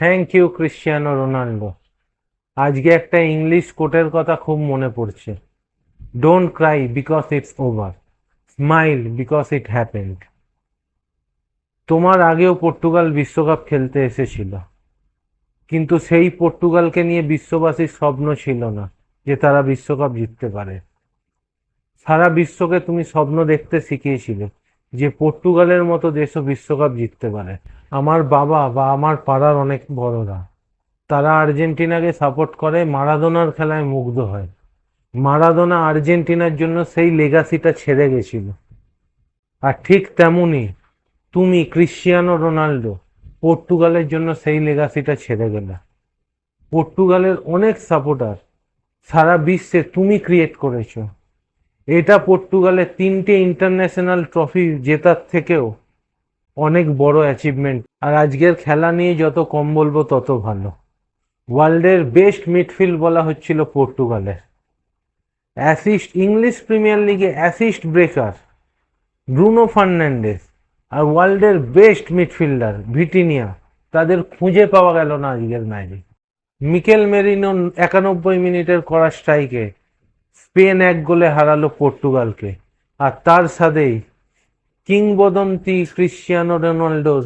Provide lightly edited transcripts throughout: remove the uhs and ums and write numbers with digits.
Thank you Cristiano Ronaldo. আজকে একটা English কোটের কথা খুব মনে পড়ছে। Don't Cry because it's over, smile because it happened. তোমার আগেও পর্তুগাল বিশ্বকাপ খেলতে এসেছিল, কিন্তু সেই পর্তুগালকে নিয়ে বিশ্ববাসীর স্বপ্ন ছিল না যে তারা বিশ্বকাপ জিততে পারে। সারা বিশ্বকে তুমি স্বপ্ন দেখতে শিখিয়েছিলে যে পর্তুগালের মতো দেশও বিশ্বকাপ জিততে পারে। আমার বাবা বা আমার পাড়ার অনেক বড়রা, তারা আর্জেন্টিনাকে সাপোর্ট করে, মারাদোনার খেলায় মুগ্ধ হয়। মারাদোনা আর্জেন্টিনার জন্য সেই লেগাসিটা ছেড়ে গেছিল। আর ঠিক তেমনি তুমি ক্রিশ্চিয়ানো রোনাল্ডো পর্তুগালের জন্য সেই লেগাসিটা ছেড়ে গেলে। পর্তুগালের অনেক সাপোর্টার সারা বিশ্বে তুমি ক্রিয়েট করেছো। এটা পর্তুগালের 3টে ইন্টারন্যাশনাল ট্রফি জেতার থেকেও অনেক বড় অ্যাচিভমেন্ট। আর আজকের খেলা নিয়ে যত কম বলবো তত ভালো। ওয়ার্ল্ডের বেস্ট মিডফিল্ড বলা হচ্ছিল পর্তুগালের। অ্যাসিস্ট, ইংলিশ প্রিমিয়ার লিগে অ্যাসিস্ট ব্রেকার ব্রুনো ফার্নান্ডেস, আর ওয়ার্ল্ডের বেস্ট মিডফিল্ডার ভিটিনিয়া, তাদের খুঁজে পাওয়া গেল না আজকের ম্যাচে। মিকেল মেরিনো 91 মিনিটের করা স্ট্রাইকে স্পেন 1 গোলে হারালো পর্তুগালকে। আর তার সাথেই কিংবদন্তি ক্রিশ্চিয়ানো রোনাল্ডোর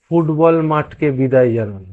ফুটবল মাঠকে বিদায় জানালো।